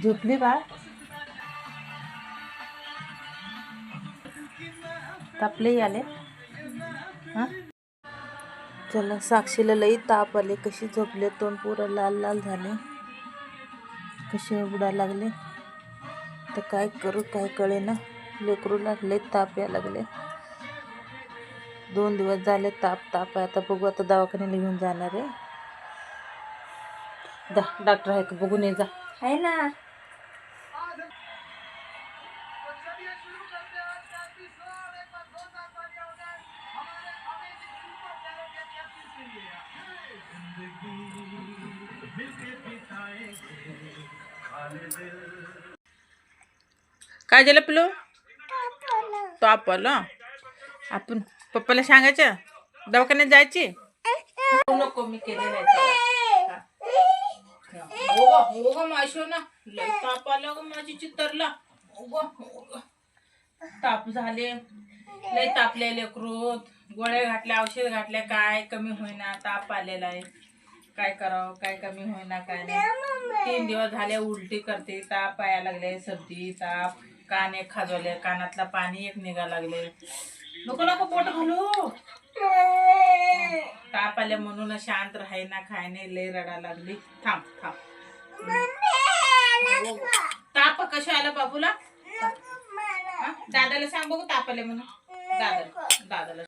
झोपली बा. तापले आले. हा चला, साक्षीला लई ताप आले. कशी झोपले, तोंड पुरं लाल लाल झाले, कसे उघडा लागले. तर काय करू काय कळे ना. लेकरूला लई ताप या लागले. 2 दिवस झाले ताप आहे. आता बघू, आता दवाखान्याला घेऊन जाणार आहे. डॉक्टर आहे का बघून ये जा. आहे ना. काय झालं पिलू? ताप आला. आपण पप्पाला सांगायचं दवाखान्यात जायची. नको, मी केले नाही. माशो ना, लय ताप आला ग माझी चित्तरला. ताप झाले, लय तापले लेकरूत. गोळ्या घातल्या, औषध घातल्या, काय कमी होईना. ताप आलेला आहे. काय करावं, काय कमी होईना, काय नाही. 3 दिवस झाले उलटी करते, ताप यायला लागले, सर्दी, ताप, कान एक खाजवले, कानातला पाणी एक निघा लागले. नको नको पोट घालू. ताप आले म्हणून शांत राहायना, खाय नाही, लय रडा लागली. थांब थांब. ताप कशा आला बाबूला? दादाला सांग बघू ताप आले म्हणून. दादाला